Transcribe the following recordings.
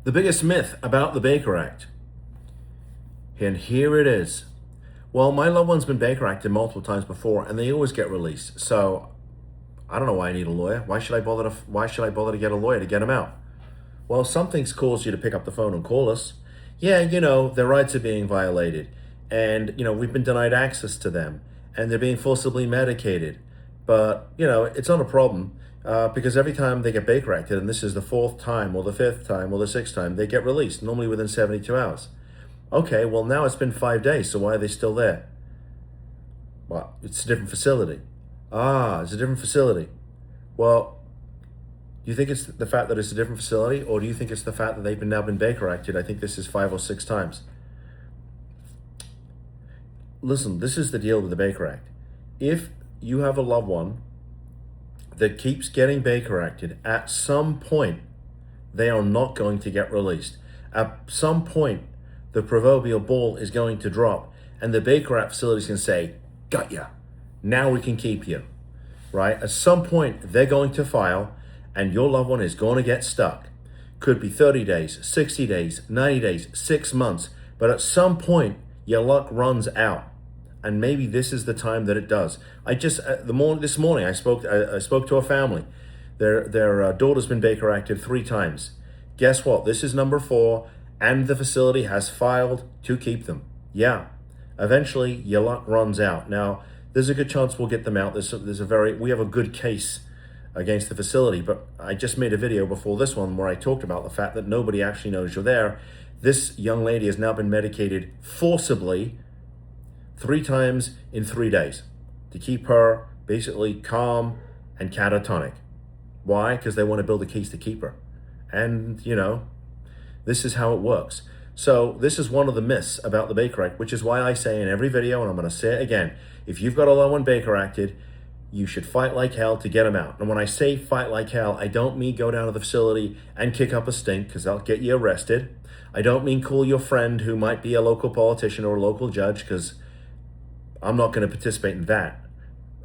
The biggest myth about the Baker Act. And here it is. Well, my loved one's been Baker Acted multiple times before and they always get released. So I don't know why I need a lawyer. Why should I bother to get a lawyer to get him out? Well, something's caused you to pick up the phone and call us. Yeah, their rights are being violated. And, we've been denied access to them and they're being forcibly medicated. But, it's not a problem because every time they get Baker Acted, and this is the 4th time or the 5th time or the 6th time, they get released, normally within 72 hours. Okay, well now it's been 5 days, so why are they still there? Well, it's a different facility. It's a different facility. Well, do you think it's the fact that it's a different facility, or do you think it's the fact that they've now been Baker Acted? I think this is 5 or 6 times. Listen, this is the deal with the Baker Act. If you have a loved one that keeps getting Baker Acted, at some point, they are not going to get released. At some point, the proverbial ball is going to drop and the Baker Act facilities can say, got ya, now we can keep you, right? At some point, they're going to file and your loved one is going to get stuck. Could be 30 days, 60 days, 90 days, 6 months, but at some point, your luck runs out. And maybe this is the time that it does. This morning, I spoke to a family. Their daughter's been Baker Acted 3 times. Guess what? This is number 4. And the facility has filed to keep them. Yeah, eventually your luck runs out. Now, there's a good chance we'll get them out. We have a good case against the facility, but I just made a video before this one where I talked about the fact that nobody actually knows you're there. This young lady has now been medicated forcibly 3 times in 3 days to keep her basically calm and catatonic. Why? Because they want to build a case to keep her. And, this is how it works. So this is one of the myths about the Baker Act, which is why I say in every video, and I'm going to say it again, if you've got a loved one Baker Acted, you should fight like hell to get them out. And when I say fight like hell, I don't mean go down to the facility and kick up a stink because that'll get you arrested. I don't mean call your friend who might be a local politician or a local judge because I'm not going to participate in that.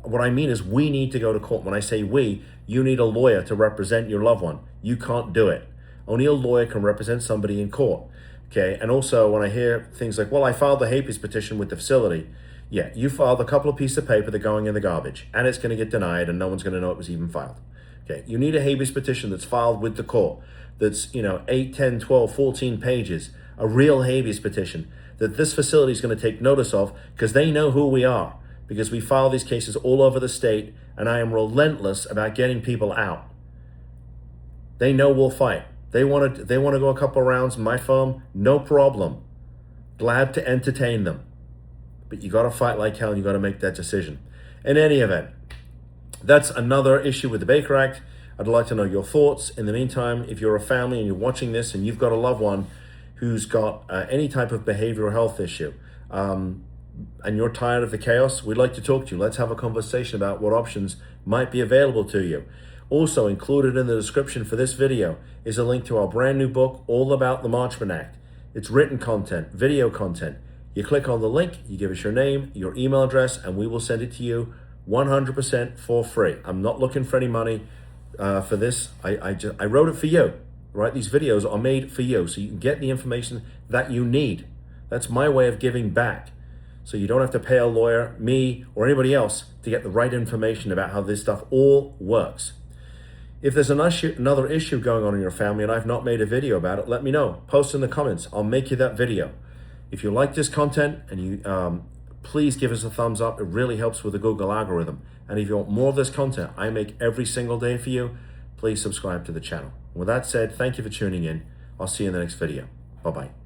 What I mean is we need to go to court. When I say we, you need a lawyer to represent your loved one. You can't do it. Only a lawyer can represent somebody in court, okay? And also when I hear things like, well, I filed the habeas petition with the facility. Yeah, you filed a couple of pieces of paper that are going in the garbage and it's gonna get denied and no one's gonna know it was even filed, okay? You need a habeas petition that's filed with the court, that's 8, 10, 12, 14 pages, a real habeas petition that this facility is gonna take notice of because they know who we are, because we file these cases all over the state and I am relentless about getting people out. They know we'll fight. They want to go a couple rounds in my firm, no problem. Glad to entertain them. But you got to fight like hell and you got to make that decision. In any event, that's another issue with the Baker Act. I'd like to know your thoughts. In the meantime, if you're a family and you're watching this and you've got a loved one who's got any type of behavioral health issue and you're tired of the chaos, we'd like to talk to you. Let's have a conversation about what options might be available to you. Also included in the description for this video is a link to our brand new book, all about the Marchman Act. It's written content, video content. You click on the link, you give us your name, your email address, and we will send it to you 100% for free. I'm not looking for any money for this. I wrote it for you, right? These videos are made for you so you can get the information that you need. That's my way of giving back. So you don't have to pay a lawyer, me, or anybody else to get the right information about how this stuff all works. If there's another issue going on in your family and I've not made a video about it, let me know. Post in the comments. I'll make you that video. If you like this content, and you please give us a thumbs up. It really helps with the Google algorithm. And if you want more of this content I make every single day for you, please subscribe to the channel. With that said, thank you for tuning in. I'll see you in the next video. Bye-bye.